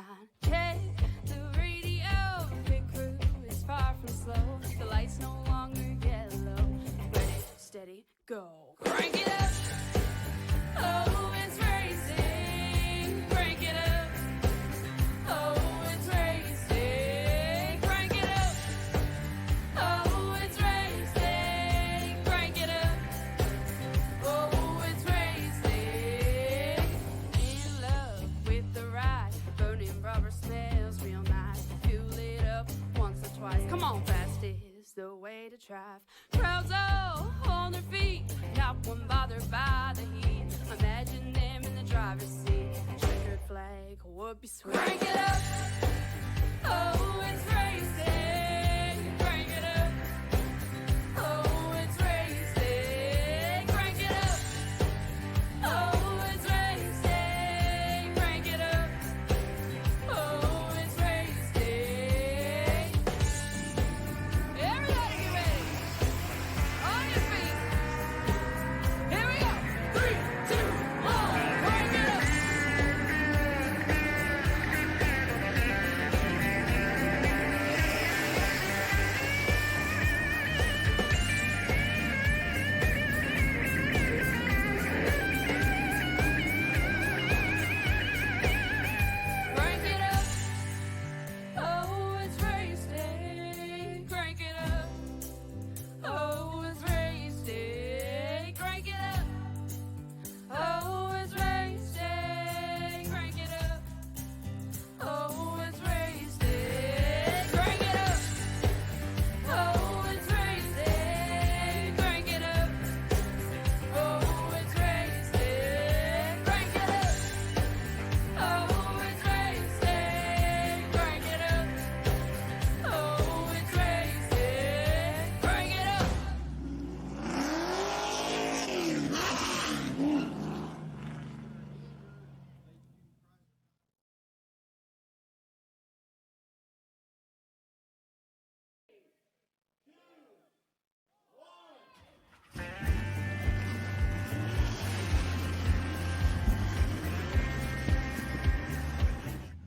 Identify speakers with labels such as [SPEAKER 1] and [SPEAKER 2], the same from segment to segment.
[SPEAKER 1] behind. Check the radio, pit crew is far from slow. The lights no longer yellow. Ready, steady, go. Crank it up. Oh, it's racing. Crank it up. Oh, it's racing. Crank it up. Oh, it's racing. Crank it up. Oh, it's racing. In love with the ride. Burning rubber smells real nice. Fuel it up once or twice. Come on, fast is the way to drive. Crowds all on their feet, not one bothered by the heat. Imagine them in the driver's seat. Checkered flag would be sweet. Crank it up. Oh, it's racing. Crank it up. Oh, it's racing. Crank it up. Oh, it's racing. Crank it up. Oh, it's racing. Everybody get ready. On your feet. Here we go. 3, 2, 1. Crank it up. Crank it up. Oh, it's racing. Crank it up. Oh, it's racing. Crank it up. Oh, it's racing. Crank it up. Oh, it's racing. Crank it up. Oh, it's racing. Crank it up. Oh, it's racing. Crank it up. Oh, it's racing. Crank it up. Oh, it's racing. Crank it up.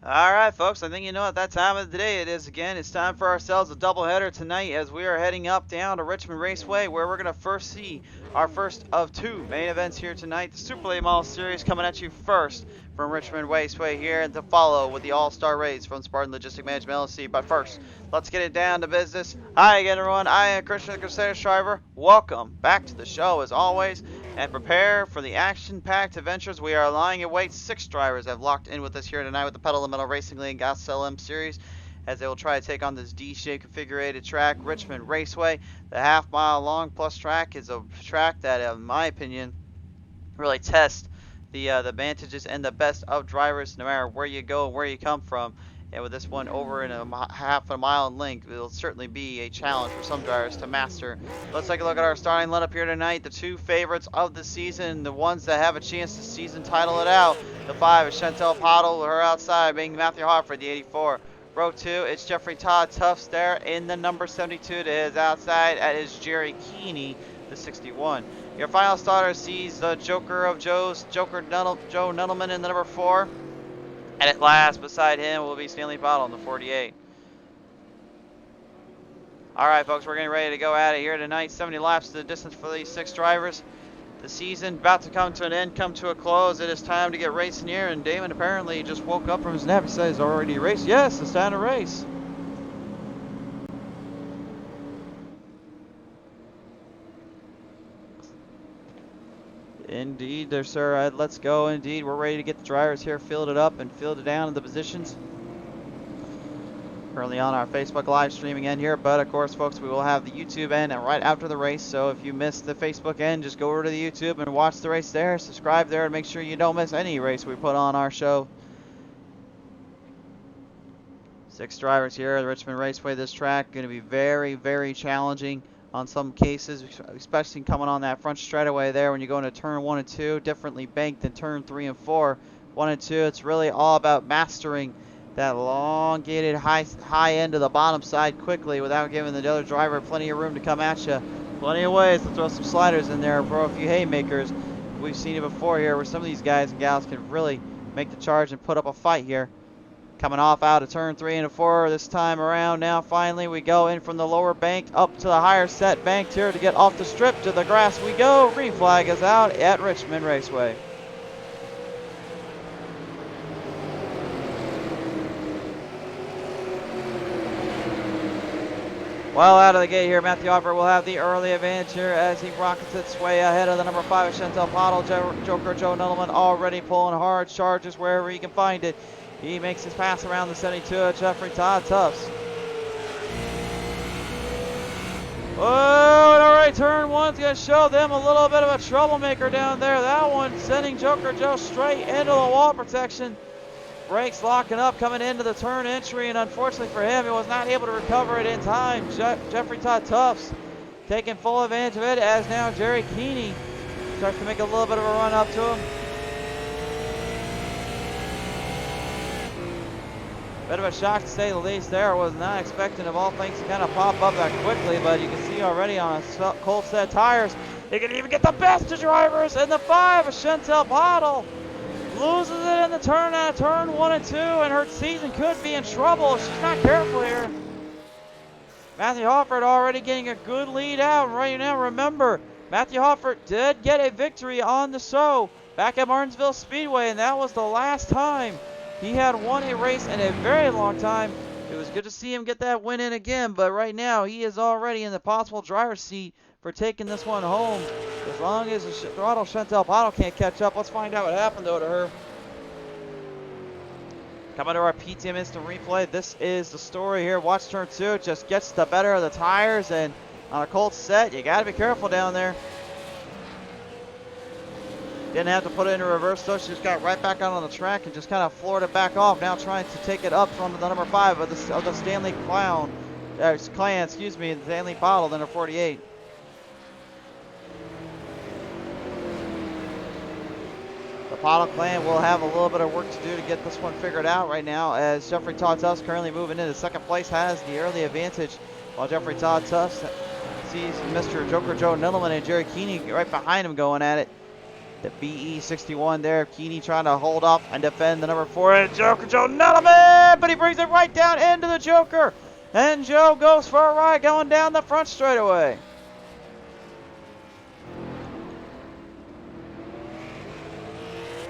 [SPEAKER 2] Alright folks, I think you know at that time of the day it is again. It's time for ourselves a doubleheader tonight as we are heading up down to Richmond Raceway, where we're going to first see our first of 2 main events here tonight. The Super Late Model Series coming at you first from Richmond Raceway here, and to follow with the All-Star Race from Spartan Logistic Management LLC. But first, let's get it down to business. Hi again everyone, I am Christian the Crusader Shriver. Welcome back to the show as always, and prepare for the action-packed adventures we are lying in wait. 6 drivers have locked in with us here tonight with the Pedal to the Metal Racing League SLM Series, as they will try to take on this D-shaped configurated track, Richmond Raceway. The half-mile long plus track is a track that, in my opinion, really tests the advantages and the best of drivers, no matter where you go and where you come from. And with this one over in half a mile in length, it will certainly be a challenge for some drivers to master. Let's take a look at our starting lineup here tonight. The 2 favorites of the season, the ones that have a chance to season title it out. The 5 is Chantel Pottle, her outside being Matthew Hartford, the 84. Row 2, it's Jeffrey Todd Tufts there in the number 72 to his outside. That is Jerry Keeney, the 61. Your final starter sees the Joker of Joe's, Joe Nuttleman in the number 4. And at last, beside him will be Stanley Bottle in the 48. Alright folks, we're getting ready to go at it here tonight. 70 laps to the distance for these 6 drivers. The season about to come to an end, come to a close. It is time to get racing here, and Damon apparently just woke up from his nap. He says already raced. Yes, it's time to race. Indeed, there, sir. Let's go. Indeed, we're ready to get the drivers here fielded up and fielded down in the positions. Currently on our Facebook live streaming end here, but of course, folks, we will have the YouTube end right after the race. So if you missed the Facebook end, just go over to the YouTube and watch the race there. Subscribe there and make sure you don't miss any race we put on our show. 6 drivers here at the Richmond Raceway. This track going to be very, very challenging on some cases, especially coming on that front straightaway there when you go into turn 1 and 2, differently banked than turn 3 and 4. 1 and 2, it's really all about mastering that elongated high end of the bottom side quickly without giving the other driver plenty of room to come at you. Plenty of ways to throw some sliders in there, throw a few haymakers. We've seen it before here where some of these guys and gals can really make the charge and put up a fight here. Coming off out of turn 3 and 4 this time around. Now finally we go in from the lower bank up to the higher set banked here to get off the strip. To the grass we go. Green flag is out at Richmond Raceway. Well, out of the gate here, Matthew Hoffer will have the early advantage here as he rockets its way ahead of the number 5 Chantel Pottle. Joker Joe Nuttleman already pulling hard, charges wherever he can find it. He makes his pass around the 72 of Jeffrey Todd Tufts. Oh, and all right, turn 1's going to show them a little bit of a troublemaker down there. That one sending Joker Joe straight into the wall protection. Brakes locking up coming into the turn entry, and unfortunately for him, he was not able to recover it in time. Jeffrey Todd Tufts taking full advantage of it as now Jerry Keeney starts to make a little bit of a run up to him. Bit of a shock to say the least there. Was not expecting of all things to kind of pop up that quickly, but you can see already on a cold set tires, he can even get the best of drivers in the 5 of Chantel Pottle. Loses it in the turn out of turn 1 and 2, and her season could be in trouble if she's not careful here. Matthew Hoffert already getting a good lead out right now. Remember, Matthew Hoffert did get a victory on the show back at Martinsville Speedway, and that was the last time he had won a race in a very long time. It was good to see him get that win in again, but right now he is already in the possible driver's seat for taking this one home. As long as the throttle Chantel Pottle can't catch up. Let's find out what happened though to her. Coming to our PTM instant replay. This is the story here. Watch turn 2. Just gets the better of the tires, and on a cold set, you got to be careful down there. Didn't have to put it into reverse though. She just got right back out on the track and just kind of floored it back off. Now trying to take it up from the number 5 of the Stanley Clan, excuse me, the Stanley Pottle, number 48. The Pottle clan will have a little bit of work to do to get this one figured out right now, as Jeffrey Todd Tufts currently moving into second place, has the early advantage, while Jeffrey Todd Tufts sees Mr. Joker Joe Nuttleman and Jerry Keeney right behind him going at it. The BE61 there, Keeney trying to hold off and defend the number 4, and Joker Joe Nuttleman, but he brings it right down into the Joker, and Joe goes for a ride going down the front straightaway.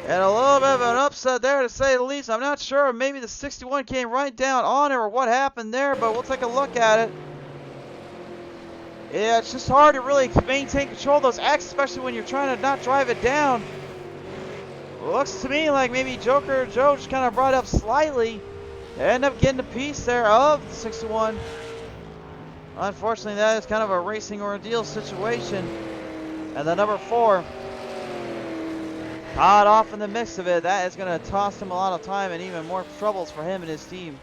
[SPEAKER 2] And a little bit of an upset there, to say the least. I'm not sure. Maybe the 61 came right down on her or what happened there, but we'll take a look at it. Yeah, it's just hard to really maintain control of those X, especially when you're trying to not drive it down. Looks to me like maybe Joker Joe just kind of brought up slightly. They end up getting a piece there of the 61. Unfortunately, that is kind of a racing ordeal situation. And the number 4. Caught off in the mix of it. That is going to toss him a lot of time and even more troubles for him and his team.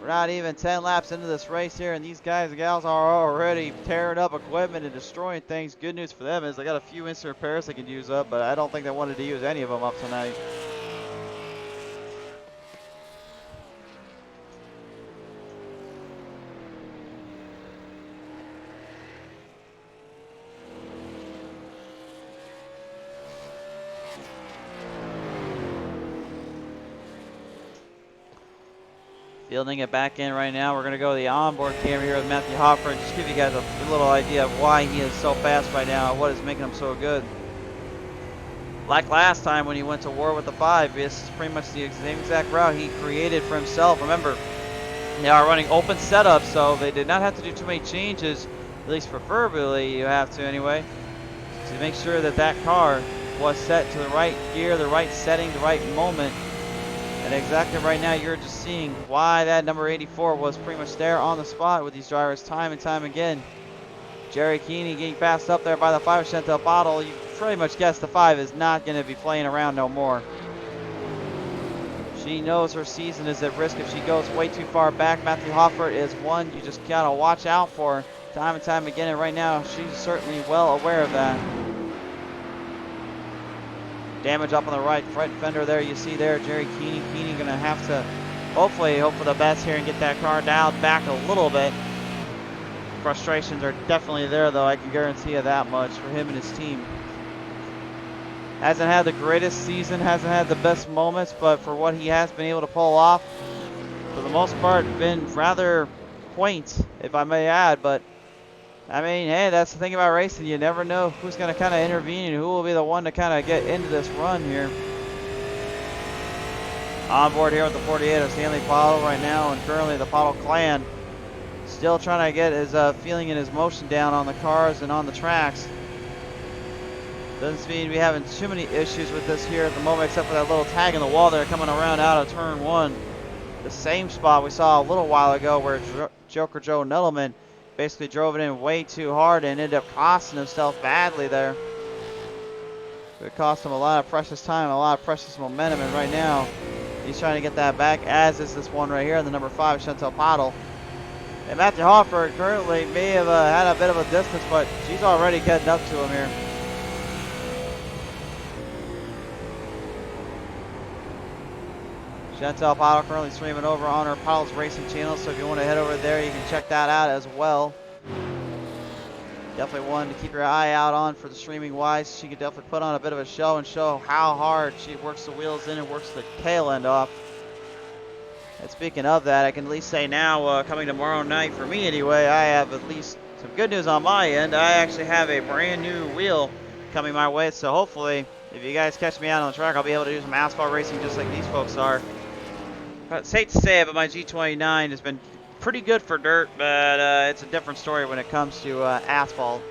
[SPEAKER 2] We're not even 10 laps into this race here, and these guys and gals are already tearing up equipment and destroying things. Good news for them is they got a few instant repairs they can use up, but I don't think they wanted to use any of them up tonight. Fielding it back in right now. We're going to go to the onboard camera here with Matthew Hoffer and just give you guys a little idea of why he is so fast right now and what is making him so good. Like last time when he went to war with the 5, this is pretty much the same exact route he created for himself. Remember, they are running open setups, so they did not have to do too many changes, at least preferably you have to anyway, to make sure that that car was set to the right gear, the right setting, the right moment. And exactly right now, you're just seeing why that number 84 was pretty much there on the spot with these drivers time and time again. Jerry Keeney getting passed up there by the 5 Chantel Pottle. You pretty much guessed the 5 is not going to be playing around no more. She knows her season is at risk if she goes way too far back. Matthew Hoffert is one you just got to watch out for time and time again. And right now, she's certainly well aware of that. Damage up on the right front fender there. You see there, Jerry Keeney. Keeney going to have to hopefully hope for the best here and get that car dialed back a little bit. Frustrations are definitely there, though. I can guarantee you that much for him and his team. Hasn't had the greatest season, hasn't had the best moments, but for what he has been able to pull off, for the most part, been rather quaint, if I may add. But I mean, hey, that's the thing about racing. You never know who's going to kind of intervene and who will be the one to kind of get into this run here. On board here with the 48 of Stanley Pottle right now, and currently the Pottle clan still trying to get his feeling and his motion down on the cars and on the tracks. Doesn't seem to be having too many issues with this here at the moment, except for that little tag in the wall there coming around out of turn 1. The same spot we saw a little while ago where Joker Joe Nettleman basically drove it in way too hard and ended up costing himself badly there. It cost him a lot of precious time, a lot of precious momentum, and right now he's trying to get that back, as is this one right here, the number 5, Chantel Pottle. And Matthew Hofford currently may have had a bit of a distance, but she's already getting up to him here. Chantel Pottle currently streaming over on her Pottle's Racing channel, so if you want to head over there, you can check that out as well. Definitely one to keep your eye out on for the streaming wise. She could definitely put on a bit of a show and show how hard she works the wheels in and works the tail end off. And speaking of that, I can at least say now, coming tomorrow night, for me anyway, I have at least some good news on my end. I actually have a brand new wheel coming my way, so hopefully, if you guys catch me out on the track, I'll be able to do some asphalt racing just like these folks are. It's hate to say it, but my G29 has been pretty good for dirt, but it's a different story when it comes to asphalt.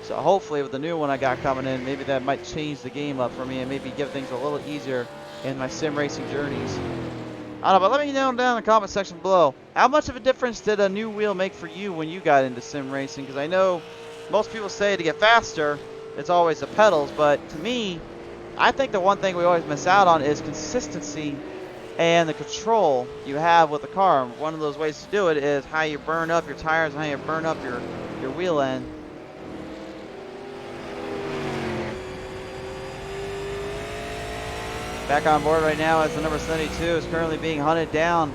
[SPEAKER 2] So hopefully with the new one I got coming in, maybe that might change the game up for me and maybe give things a little easier in my sim racing journeys. I don't know, but let me know down in the comment section below. How much of a difference did a new wheel make for you when you got into sim racing? Because I know most people say to get faster, it's always the pedals, but to me, I think the one thing we always miss out on is consistency and the control you have with the car. One of those ways to do it is how you burn up your tires and how you burn up your wheel end. Back on board right now as the number 72 is currently being hunted down.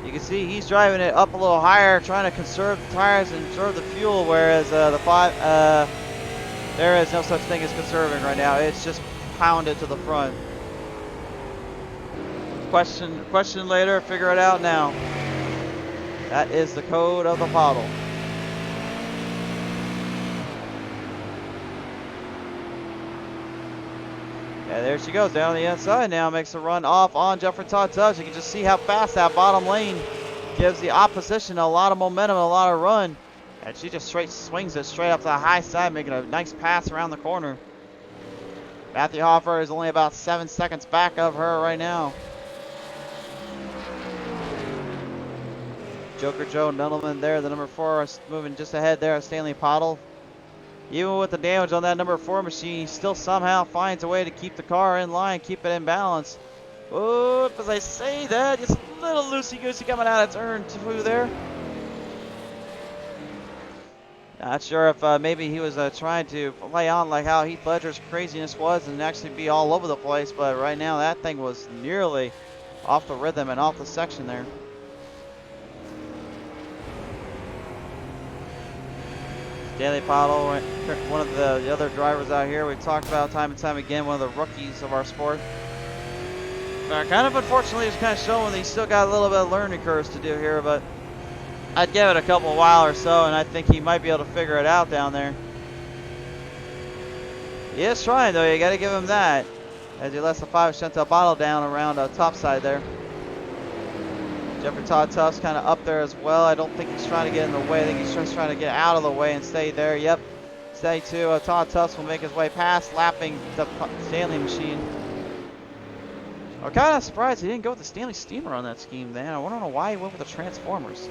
[SPEAKER 2] You can see he's driving it up a little higher, trying to conserve the tires and conserve the fuel, whereas the 5, there is no such thing as conserving right now. It's just pounded to the front. Question later, figure it out now. That is the code of the Pottle. Yeah, there she goes down the inside now, makes a run off on Jeffrey Todd Tubbs. You can just see how fast that bottom lane gives the opposition a lot of momentum, a lot of run. And she just swings it straight up to the high side, making a nice pass around the corner. Matthew Hoffer is only about 7 seconds back of her right now. Joker Joe Nettleman there, the number 4, is moving just ahead there of Stanley Pottle. Even with the damage on that number 4 machine, he still somehow finds a way to keep the car in line, keep it in balance. Whoop, as I say that, just a little loosey-goosey coming out of turn 2 there. Not sure if maybe he was trying to play on like how Heath Ledger's craziness was and actually be all over the place, but right now that thing was nearly off the rhythm and off the section there. Stanley Pottle, one of the other drivers out here we've talked about time and time again, one of the rookies of our sport. Kind of unfortunately, it's kind of showing that he's still got a little bit of learning curves to do here, but I'd give it a couple while or so, and I think he might be able to figure it out down there. He is trying, though. You got to give him that, as he lets the 5 Chantel Pottle down around the top side there. Jeffrey Todd Tubbs kind of up there as well. I don't think he's trying to get in the way. I think he's just trying to get out of the way and stay there. Yep, stay too. Todd Tubbs will make his way past, lapping the Stanley machine. I'm kind of surprised he didn't go with the Stanley Steamer on that scheme, man. I don't know why he went with the Transformers.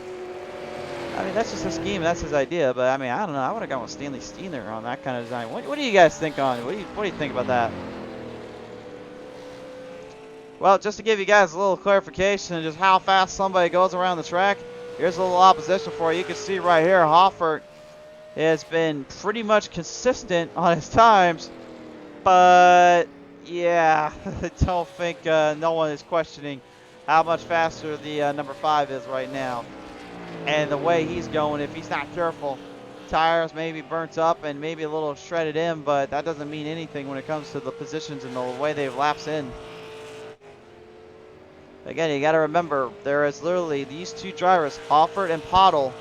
[SPEAKER 2] I mean, that's just a scheme. That's his idea. But, I mean, I don't know. I would have gone with Stanley Steamer on that kind of design. What do you guys think on it? What do you think about that? Well, just to give you guys a little clarification of just how fast somebody goes around the track, here's a little opposition for you. You can see right here, Hoffert has been pretty much consistent on his times, but yeah, I don't think no one is questioning how much faster the number 5 is right now. And the way he's going, if he's not careful, tires may be burnt up and maybe a little shredded in, but that doesn't mean anything when it comes to the positions and the way they've lapsed in. Again, you got to remember, there is literally these two drivers, Hoffert and Pottle,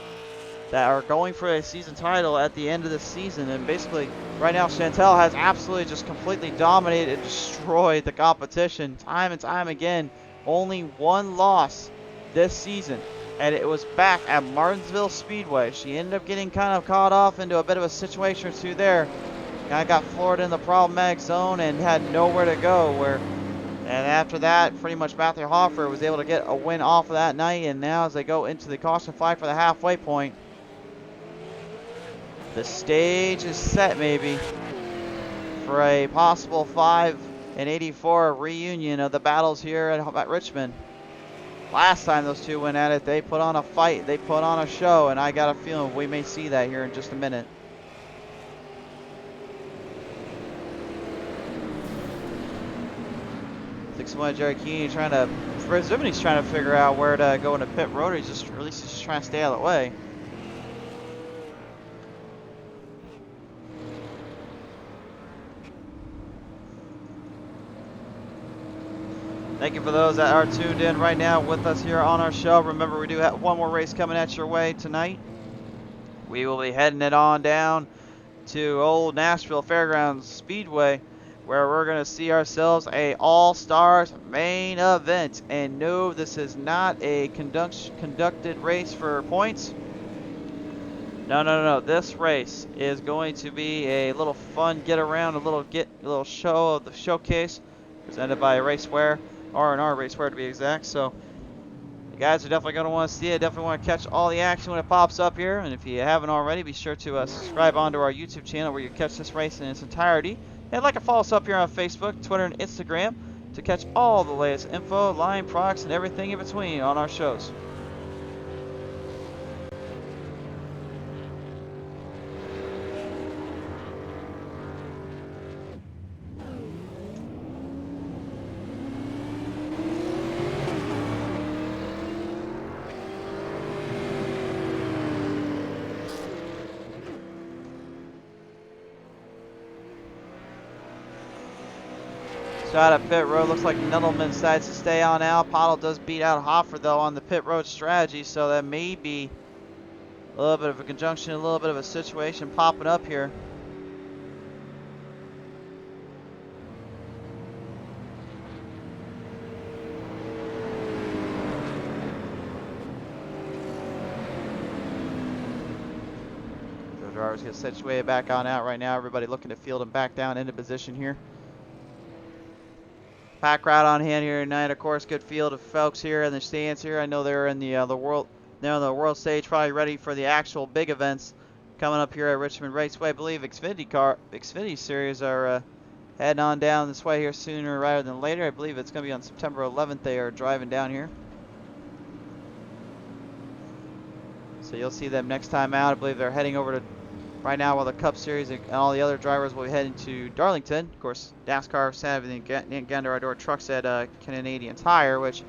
[SPEAKER 2] that are going for a season title at the end of the season. And basically, right now, Chantel has absolutely just completely dominated and destroyed the competition time and time again. Only one loss this season, and it was back at Martinsville Speedway. She ended up getting kind of caught off into a bit of a situation or two there. Kind of got floored in the problematic zone and had nowhere to go. And after that, pretty much Matthew Hoffer was able to get a win off of that night. And now as they go into the caution flag for the halfway point, the stage is set maybe for a possible 5 and 84 reunion of the battles here at Richmond. Last time those two went at it, they put on a fight, they put on a show, and I got a feeling we may see that here in just a minute. Jerry Keeney trying to, presumably he's trying to figure out where to go into pit road. He's just trying to stay out of the way. Thank you for those that are tuned in right now with us here on our show. Remember, we do have one more race coming at your way tonight. We will be heading it on down to Old Nashville Fairgrounds Speedway, where we're going to see ourselves a All-Stars main event. And no, this is not a conducted race for points. No. This race is going to be a little fun get around, a little show of the showcase presented by Raceway, R&R Raceway to be exact. So you guys are definitely going to want to see it. Definitely want to catch all the action when it pops up here. And if you haven't already, be sure to subscribe onto our YouTube channel where you catch this race in its entirety. And like to follow us up here on Facebook, Twitter, and Instagram to catch all the latest info, line products, and everything in between on our shows. So out of pit road, looks like Nettleman decides to stay on out. Pottle does beat out Hoffer though on the pit road strategy, so that may be a little bit of a conjunction, a little bit of a situation popping up here. The drivers get situated back on out right now. Everybody looking to field them back down into position here. Pack crowd on hand here tonight. Of course, good field of folks here in the stands here. I know they're in the world stage, probably ready for the actual big events coming up here at Richmond Raceway. I believe Xfinity Series are heading on down this way here sooner rather than later. I believe it's going to be on September 11th. They are driving down here, so you'll see them next time out. I believe they're heading over to right now, while the Cup Series and all the other drivers will be heading to Darlington. Of course, NASCAR, Savvy, and Gander Outdoor Trucks at Canadian Tire, which,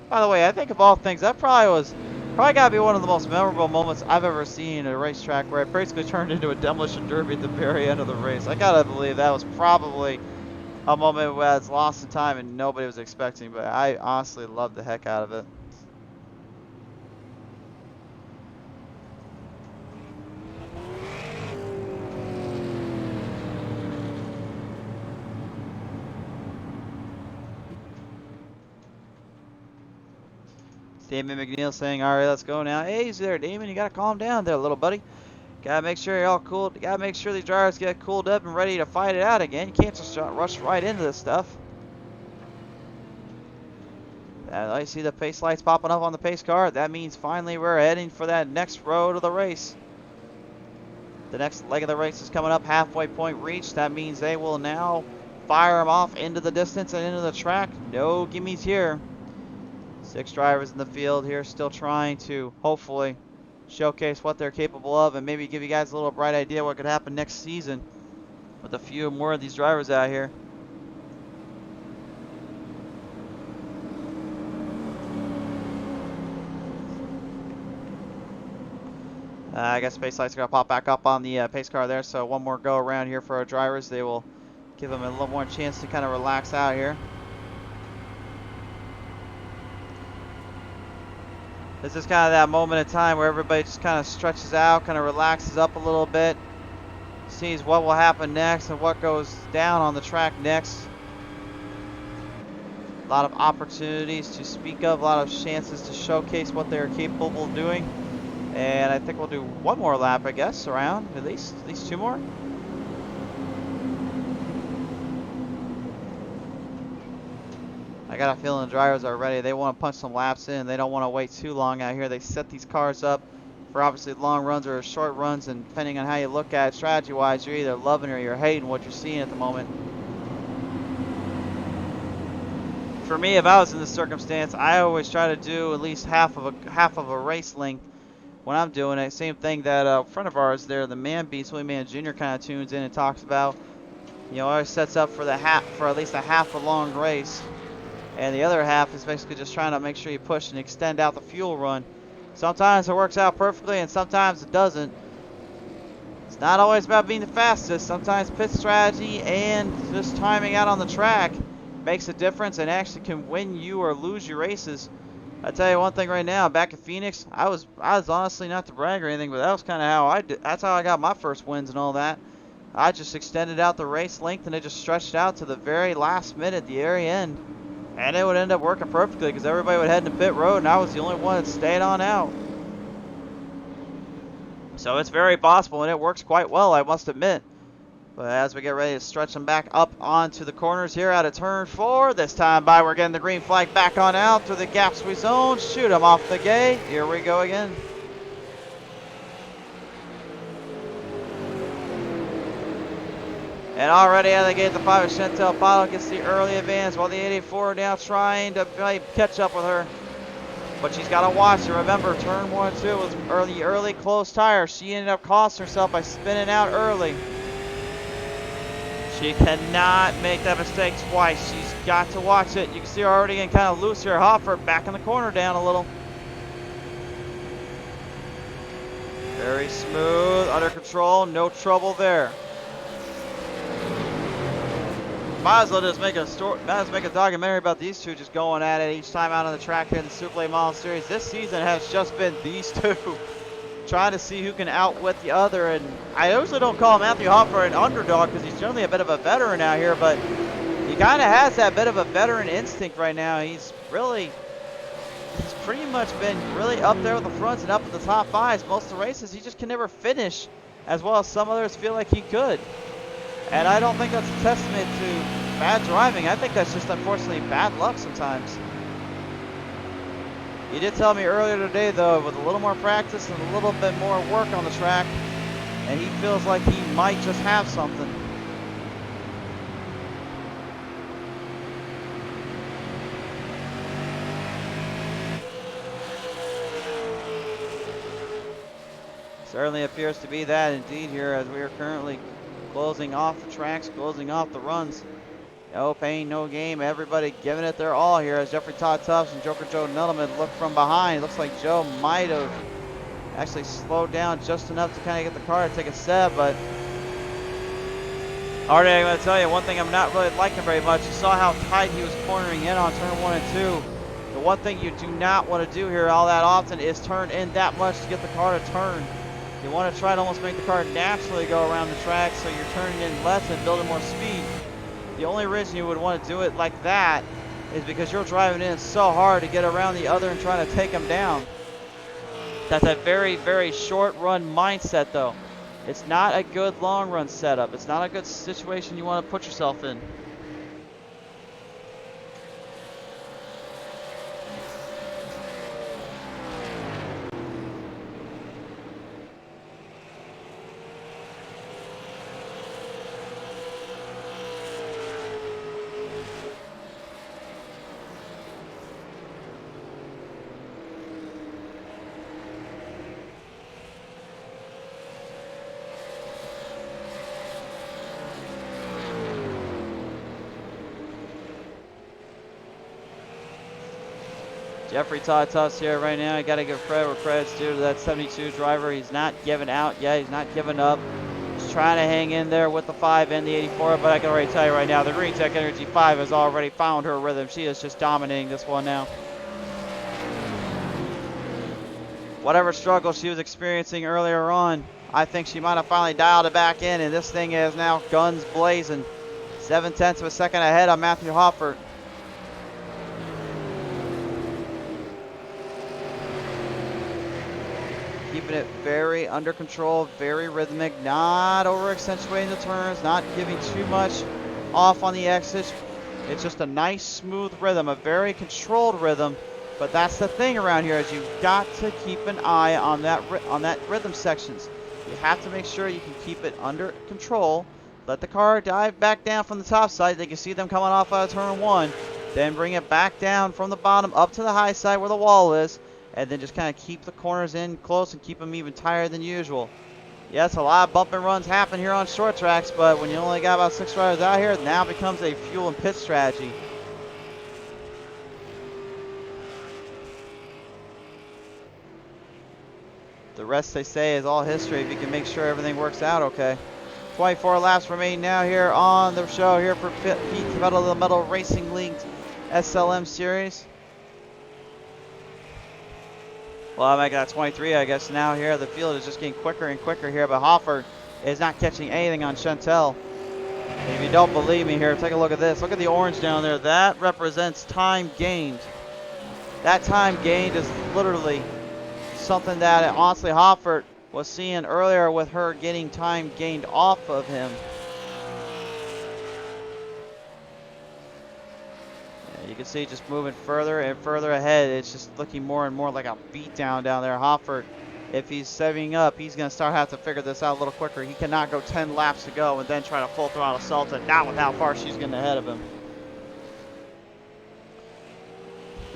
[SPEAKER 2] by the way, I think of all things, that probably got to be one of the most memorable moments I've ever seen at a racetrack, where it basically turned into a demolition derby at the very end of the race. I got to believe that was probably a moment where it's lost in time and nobody was expecting, but I honestly loved the heck out of it. Damon McNeil saying, all right, let's go now. Hey, easy there, Damon. You got to calm down there, little buddy. Got to make sure you're all cool. Got to make sure these drivers get cooled up and ready to fight it out again. You can't just rush right into this stuff. I see the pace lights popping up on the pace car. That means finally we're heading for that next road of the race. The next leg of the race is coming up. Halfway point reached. That means they will now fire them off into the distance and into the track. No gimmies here. 6 drivers in the field here, still trying to hopefully showcase what they're capable of and maybe give you guys a little bright idea what could happen next season with a few more of these drivers out here. I guess pace light's going to pop back up on the pace car there, so one more go around here for our drivers. They will give them a little more chance to kind of relax out here. This is kind of that moment in time where everybody just kind of stretches out, kind of relaxes up a little bit, sees what will happen next and what goes down on the track next. A lot of opportunities to speak of, a lot of chances to showcase what they're capable of doing. And I think we'll do one more lap, I guess, around, at least 2 more. I got a feeling the drivers are ready. They want to punch some laps in. They don't want to wait too long out here. They set these cars up for obviously long runs or short runs, and depending on how you look at it strategy-wise, you're either loving or you're hating what you're seeing at the moment. For me, if I was in this circumstance, I always try to do at least half of a race length when I'm doing it. Same thing that a friend of ours there, the Man Beast, Willie Man Jr. kind of tunes in and talks about. You know, always sets up for at least a half a long race. And the other half is basically just trying to make sure you push and extend out the fuel run. Sometimes it works out perfectly and sometimes it doesn't. It's not always about being the fastest. Sometimes pit strategy and just timing out on the track makes a difference and actually can win you or lose your races. I tell you one thing right now, back in Phoenix, I was honestly, not to brag or anything, but that was kind of how I did. That's how I got my first wins and all that. I just extended out the race length and it just stretched out to the very last minute, the very end. And it would end up working perfectly because everybody would head into pit road and I was the only one that stayed on out. So it's very possible and it works quite well, I must admit. But as we get ready to stretch them back up onto the corners here out of turn 4, this time by we're getting the green flag back on out through the gaps we zoned. Shoot them off the gate. Here we go again. And already out of the gate, the 5 of Chantel Pilot gets the early advance while the 84 now trying to catch up with her. But she's got to watch it. Remember, turn 1 and 2 was early close tire. She ended up costing herself by spinning out early. She cannot make that mistake twice. She's got to watch it. You can see her already getting kind of loose here. Hoffer back in the corner down a little. Very smooth, under control, no trouble there. Might as well just make a documentary about these two just going at it each time out on the track here in the Super Late Model Series. This season has just been these two trying to see who can outwit the other. And I usually don't call Matthew Hoffer an underdog because he's generally a bit of a veteran out here, but he kind of has that bit of a veteran instinct right now. He's pretty much been really up there with the fronts and up in the top 5s most of the races. He just can never finish as well as some others feel like he could. And I don't think that's a testament to bad driving. I think that's just unfortunately bad luck sometimes. He did tell me earlier today, though, with a little more practice and a little bit more work on the track, and he feels like he might just have something. Certainly appears to be that indeed here as we are currently closing off the tracks, closing off the runs. No pain, no game. Everybody giving it their all here as Jeffrey Todd Tufts and Joker Joe Nuttleman look from behind. It looks like Joe might have actually slowed down just enough to kind of get the car to take a step, but already I'm going to tell you one thing I'm not really liking very much. You saw how tight he was cornering in on turn 1 and 2. The one thing you do not want to do here all that often is turn in that much to get the car to turn. You want to try to almost make the car naturally go around the track so you're turning in less and building more speed. The only reason you would want to do it like that is because you're driving in so hard to get around the other and trying to take them down. That's a very, very short run mindset though. It's not a good long run setup. It's not a good situation you want to put yourself in. Jeffrey Todd Tufts here right now. You got to give credit where credit's due to that 72 driver. He's not giving out yet. He's not giving up. He's trying to hang in there with the 5 and the 84, but I can already tell you right now, the Green Tech Energy 5 has already found her rhythm. She is just dominating this one now. Whatever struggle she was experiencing earlier on, I think she might have finally dialed it back in, and this thing is now guns blazing. 0.7 of a second ahead on Matthew Hoffert. Keeping it very under control, very rhythmic, not over accentuating the turns, not giving too much off on the exits. It's just a nice smooth rhythm, a very controlled rhythm. But that's the thing around here, is you've got to keep an eye on that rhythm sections. You have to make sure you can keep it under control. Let the car dive back down from the top side. They can see them coming off out of turn 1. Then bring it back down from the bottom up to the high side where the wall is. And then just kind of keep the corners in close and keep them even tighter than usual. Yes, a lot of bump and runs happen here on short tracks, but when you only got about 6 riders out here, it now becomes a fuel and pit strategy. The rest, they say, is all history if you can make sure everything works out okay. 24 laps remain now here on the show here for Pete Metal of the Metal Racing League SLM Series. Well, I'm making that 23, I guess, now here. The field is just getting quicker and quicker here, but Hoffert is not catching anything on Chantel. And if you don't believe me here, take a look at this. Look at the orange down there. That represents time gained. That time gained is literally something that, honestly, Hoffert was seeing earlier with her getting time gained off of him. You can see just moving further and further ahead. It's just looking more and more like a beatdown down there. Hoffert, if he's setting up, he's going to start having to figure this out a little quicker. He cannot go 10 laps to go and then try to full throttle Sultan, not with how far she's getting ahead of him.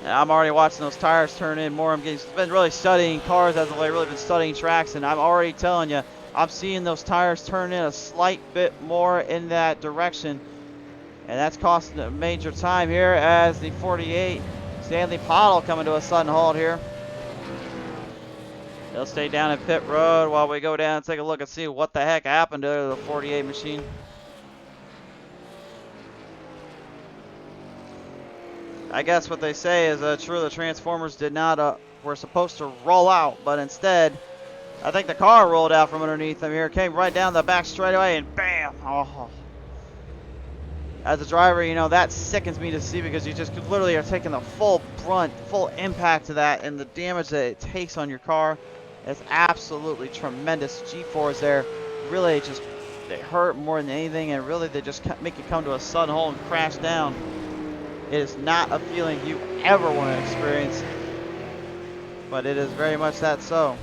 [SPEAKER 2] And I'm already watching those tires turn in more. I've been really studying cars as of late, really been studying tracks, and I'm already telling you, I'm seeing those tires turn in a slight bit more in that direction. And that's costing a major time here as the 48 Stanley Pottle coming to a sudden halt here. They'll stay down in pit road while we go down and take a look and see what the heck happened to the 48 machine. I guess what they say is true. The transformers did not were supposed to roll out, but instead, I think the car rolled out from underneath them here, came right down the back straightaway, and bam! Oh. As a driver, you know, that sickens me to see, because you just literally are taking the full brunt, full impact of that, and the damage that it takes on your car is absolutely tremendous. G-force there, really just, they hurt more than anything, and really they just make you come to a sudden halt and crash down. It is not a feeling you ever want to experience, but it is very much that so.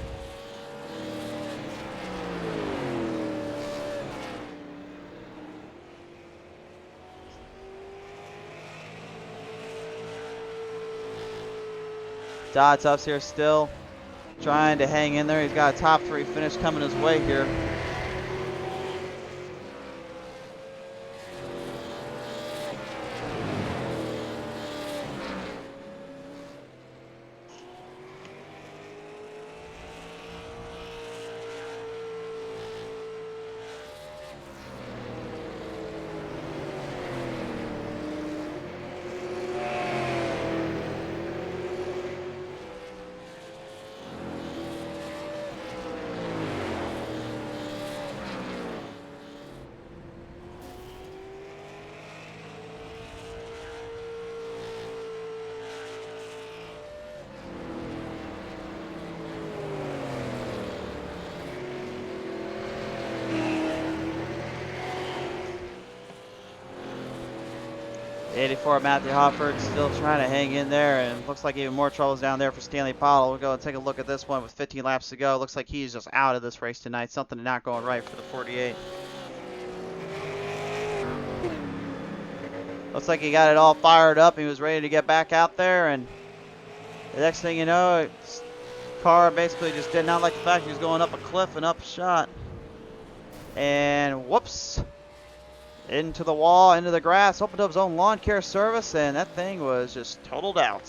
[SPEAKER 2] Todd Tufts here still trying to hang in there. He's got a top 3 finish coming his way here. The 84 Matthew Hoffert still trying to hang in there, and looks like even more troubles down there for Stanley Pottle. We'll go and take a look at this one with 15 laps to go. Looks like he's just out of this race tonight. Something not going right for the 48. Looks like he got it all fired up. He was ready to get back out there, and the next thing you know, his car basically just did not like the fact he was going up a cliff and up a shot. And whoops. Into the wall, into the grass, opened up his own lawn care service, and that thing was just totaled out.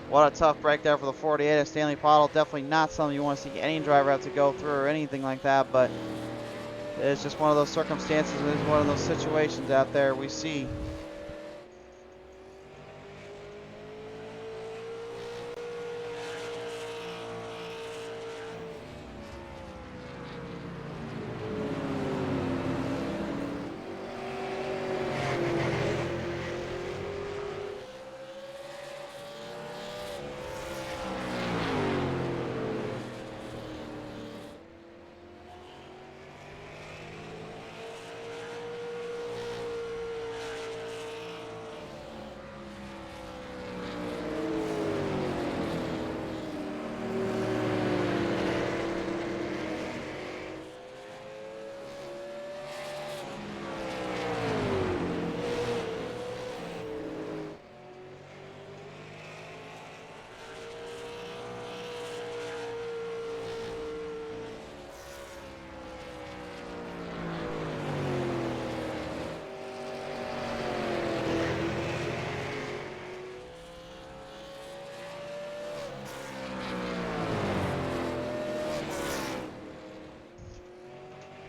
[SPEAKER 2] What a tough break there for the 48 of Stanley Pottle. Definitely not something you want to see any driver have to go through or anything like that, but it's just one of those circumstances. It's one of those situations out there we see.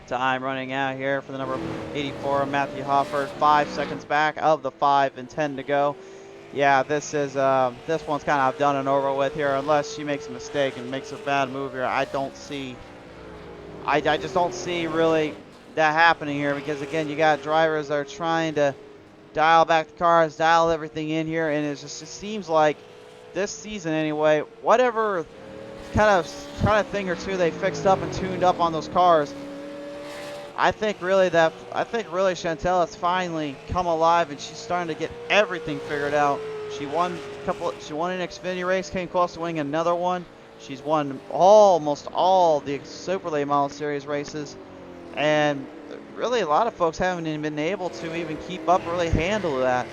[SPEAKER 2] Time running out here for the number 84, Matthew Hofford. 5 seconds back of the 5 and 10 to go. Yeah, this one's kind of done and over with here, unless she makes a mistake and makes a bad move here. I just don't see really that happening here, because again, you got drivers that are trying to dial back the cars, dial everything in here, and it seems like this season anyway, whatever kind of thing or two they fixed up and tuned up on those cars, I think really Chantel has finally come alive, and she's starting to get everything figured out. She won an Xfinity race, came close to winning another one. She's won almost all the Super Late Model Series races, and really a lot of folks haven't even been able to even keep up or really handle that.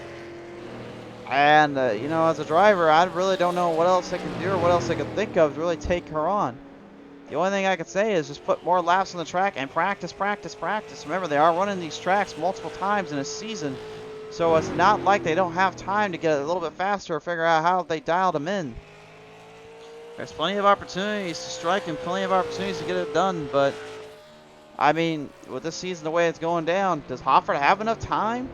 [SPEAKER 2] And you know, as a driver, I really don't know what else they can do or what else they can think of to really take her on. The only thing I could say is just put more laps on the track and practice, practice, practice. Remember, they are running these tracks multiple times in a season, so it's not like they don't have time to get a little bit faster or figure out how they dialed them in. There's plenty of opportunities to strike and plenty of opportunities to get it done, but I mean, with this season the way it's going down, does Hofford have enough time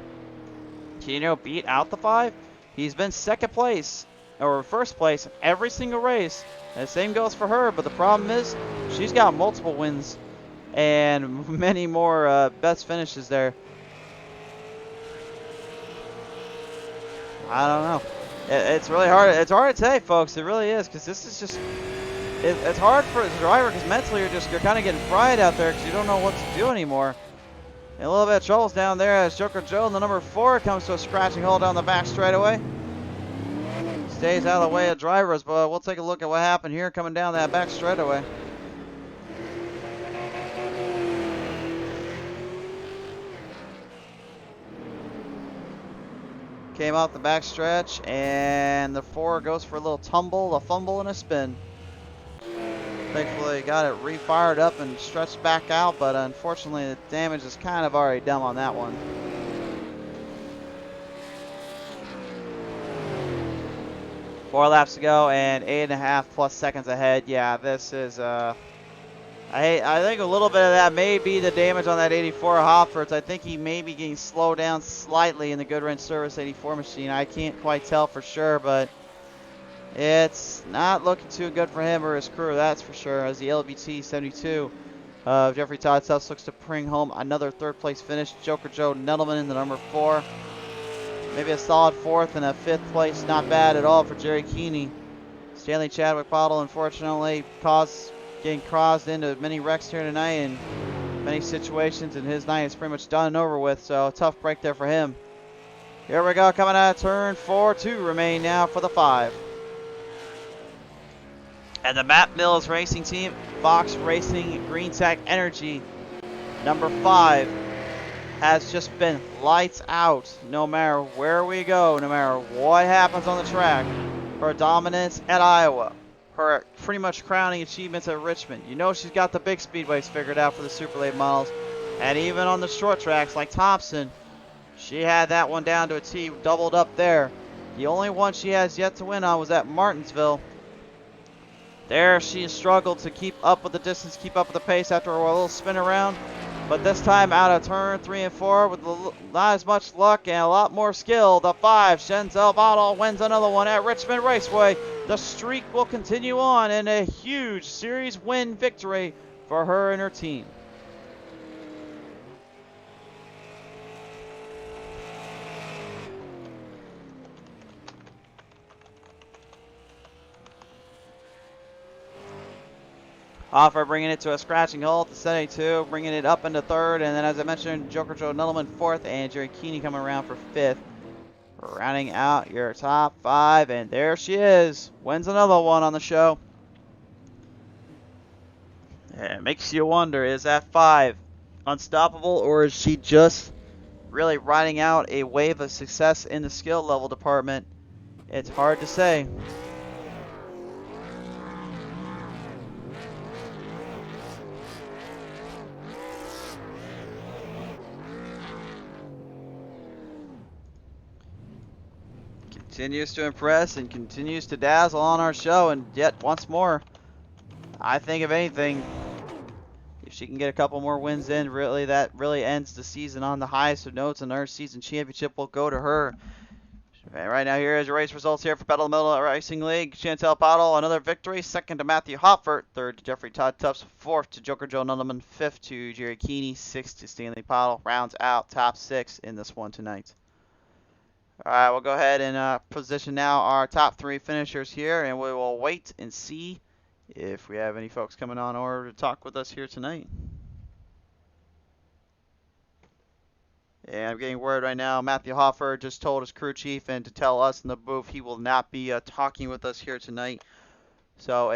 [SPEAKER 2] to, you know, beat out the 5? He's been second place or first place in every single race. And the same goes for her, but the problem is she's got multiple wins and many more best finishes there. I don't know. It's really hard. It's hard to say, folks. It really is, because this is just it's hard for the driver, because mentally you're kind of getting fried out there because you don't know what to do anymore. And a little bit of trouble's down there as Joker Joe in the number 4 comes to a scratching hold down the back straightaway. Stays out of the way of drivers, but we'll take a look at what happened here coming down that back straightaway. Came off the back stretch, and the 4 goes for a little tumble, a fumble, and a spin. Thankfully, got it refired up and stretched back out, but unfortunately, the damage is kind of already done on that one. 4 laps to go and 8.5 plus seconds ahead. Yeah, this is I think a little bit of that may be the damage on that 84 Hopfords. I think he may be getting slowed down slightly in the Good Wrench Service 84 machine. I can't quite tell for sure, but it's not looking too good for him or his crew, that's for sure, as the LBT 72 of Jeffrey Todd Suss looks to bring home another 3rd place finish. Joker Joe Nettleman in the number 4. Maybe a solid 4th and a 5th place, not bad at all for Jerry Keeney. Stanley Chadwick Bottle, unfortunately, getting crossed into many wrecks here tonight and many situations, and his night is pretty much done and over with, so a tough break there for him. Here we go, coming out of turn 4, 2 remain now for the 5. And the Matt Mills Racing Team, Fox Racing Green Tech Energy, number 5. Has just been lights out no matter where we go, no matter what happens on the track. Her dominance at Iowa, her pretty much crowning achievements at Richmond. You know she's got the big speedways figured out for the super late models. And even on the short tracks like Thompson, she had that one down to a T, doubled up there. The only one she has yet to win on was at Martinsville. There she struggled to keep up with the distance, keep up with the pace after a little spin around. But this time out of turn 3 and 4 with not as much luck and a lot more skill. The 5, Chantel Bottle, wins another one at Richmond Raceway. The streak will continue on in a huge series win victory for her and her team. Hoffer bringing it to a scratching halt to 72, bringing it up into third, and then as I mentioned, Joker Joe Nuttleman fourth, and Jerry Keeney coming around for fifth. Rounding out your top 5, and there she is. Wins another one on the show. It makes you wonder, is that 5 unstoppable, or is she just really riding out a wave of success in the skill level department? It's hard to say. Continues to impress and continues to dazzle on our show, and yet once more, I think if anything, if she can get a couple more wins in, really that really ends the season on the highest of notes, and our season championship will go to her. And right now, here is your race results here for Battle of the Middle Racing League. Chantel Bottle, another victory. Second to Matthew Hopfert. Third to Jeffrey Todd Tufts. Fourth to Joker Joe Nuttleman. Fifth to Jerry Keeney. Sixth to Stanley Bottle. Rounds out top 6 in this one tonight. All right, we'll go ahead and position now our top 3 finishers here, and we will wait and see if we have any folks coming on order to talk with us here tonight. And I'm getting word right now, Matthew Hoffer just told his crew chief and to tell us in the booth he will not be talking with us here tonight. So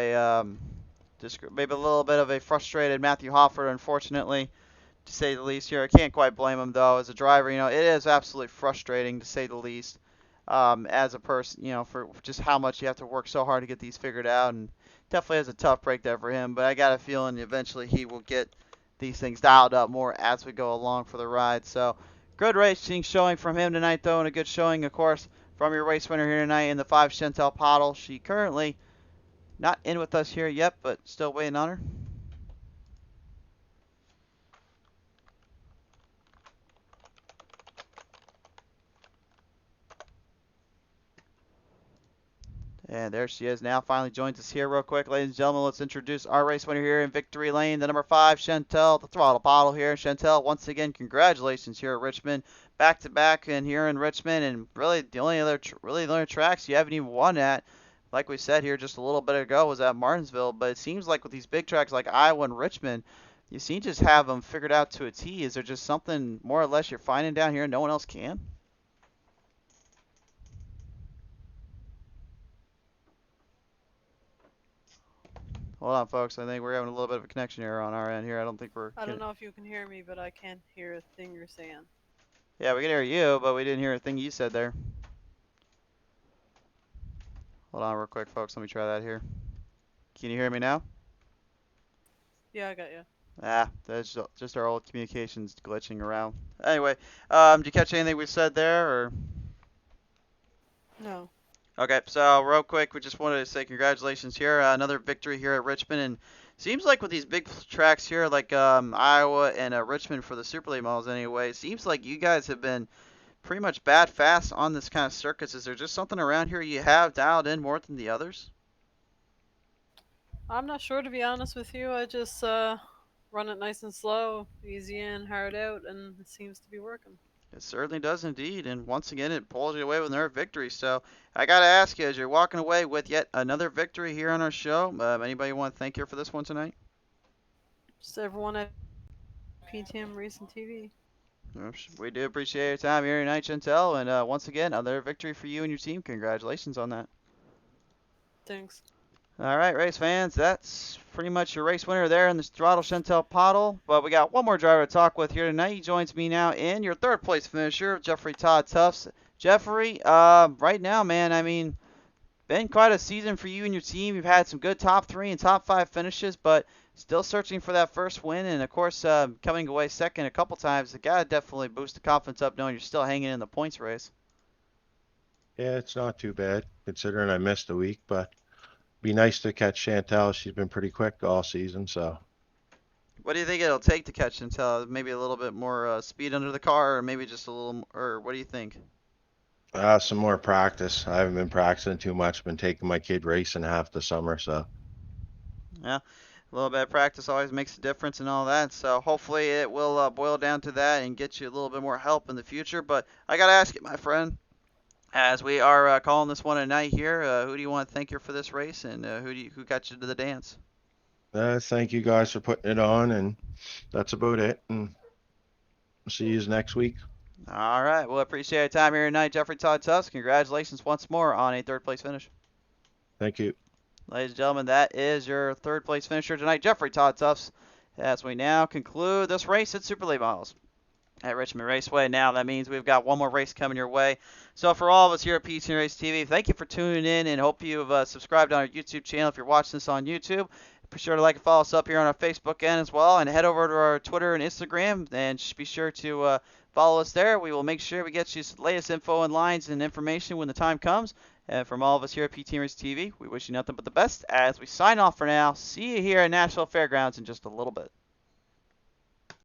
[SPEAKER 2] just maybe a little bit of a frustrated Matthew Hoffer, unfortunately, to say the least here. I can't quite blame him, though. As a driver, it is absolutely frustrating, to say the least, as a person, for just how much you have to work so hard to get these figured out. And definitely is a tough break there for him, but I got a feeling eventually he will get these things dialed up more as we go along for the ride. So good racing showing from him tonight, though, and a good showing, of course, from your race winner here tonight in the 5, Chantel Bottle. She currently not in with us here yet, but still waiting on her. And there she is now, finally joins us here real quick. Ladies and gentlemen, let's introduce our race winner here in Victory Lane, the number 5, Chantel, the throttle bottle here. Chantel, once again, congratulations here at Richmond. Back-to-back and here in Richmond, and really the only other tracks you haven't even won at, like we said here just a little bit ago, was at Martinsville. But it seems like with these big tracks like Iowa and Richmond, you seem to just have them figured out to a T. Is there just something more or less you're finding down here and no one else can? Hold on, folks. I think we're having a little bit of a connection error on our end here. I don't
[SPEAKER 3] know if you can hear me, but I can't hear a thing you're saying.
[SPEAKER 2] Yeah, we can hear you, but we didn't hear a thing you said there. Hold on real quick, folks. Let me try that here. Can you hear me now?
[SPEAKER 3] Yeah, I got you.
[SPEAKER 2] That's just our old communications glitching around. Anyway, did you catch anything we said there, or?
[SPEAKER 3] No.
[SPEAKER 2] Okay, so real quick, we just wanted to say congratulations here. Another victory here at Richmond, and seems like with these big tracks here, like Iowa and Richmond for the Super Late Models anyway, it seems like you guys have been pretty much bad fast on this kind of circuits. Is there just something around here you have dialed in more than the others?
[SPEAKER 3] I'm not sure, to be honest with you. I just run it nice and slow, easy in, hard out, and it seems to be working.
[SPEAKER 2] It certainly does indeed, and once again, it pulls you away with another victory. So I got to ask you, as you're walking away with yet another victory here on our show, anybody want to thank you for this one tonight?
[SPEAKER 3] Just everyone at PTM Racing TV.
[SPEAKER 2] We do appreciate your time here tonight, Chantel, and once again, another victory for you and your team. Congratulations on that.
[SPEAKER 3] Thanks.
[SPEAKER 2] All right, race fans, that's pretty much your race winner there in the throttle, Chantel Bottle. But we got one more driver to talk with here tonight. He joins me now in your third place finisher, Jeffrey Todd Tufts. Jeffrey, right now, man, I mean, been quite a season for you and your team. You've had some good top 3 and top 5 finishes, but still searching for that first win. And of course, coming away second a couple times, it gotta definitely boost the confidence up knowing you're still hanging in the points race.
[SPEAKER 4] Yeah, it's not too bad considering I missed a week, but be nice to catch Chantel. She's been pretty quick all season, so
[SPEAKER 2] What do you think it'll take to catch Intel? Maybe a little bit more speed under the car, or maybe just a little, or what do you think?
[SPEAKER 4] some more practice. I haven't been practicing too much. Been taking my kid racing half the summer, so
[SPEAKER 2] Yeah, a little bit of practice always makes a difference and all that. So hopefully it will boil down to that and get you a little bit more help in the future. But I gotta ask you, my friend, as we are calling this one a night here, who do you want to thank you for this race, and who got you to the dance?
[SPEAKER 4] thank you guys for putting it on, and that's about it. And see you next week.
[SPEAKER 2] All right, well, appreciate your time here tonight, Jeffrey Todd Tufts. Congratulations once more on a third place finish.
[SPEAKER 4] Thank you.
[SPEAKER 2] Ladies and gentlemen, that is your third place finisher tonight, Jeffrey Todd Tufts. As we now conclude this race at Super Late Models at Richmond Raceway. Now that means we've got one more race coming your way. So for all of us here at PTM Racing TV, thank you for tuning in, and hope you've subscribed on our YouTube channel if you're watching this on YouTube. Be sure to like and follow us up here on our Facebook end as well, and head over to our Twitter and Instagram, and be sure to follow us there. We will make sure we get you the latest info and lines and information when the time comes. And from all of us here at PTM Racing TV, we wish you nothing but the best as we sign off for now. See you here at Nashville Fairgrounds in just a little bit.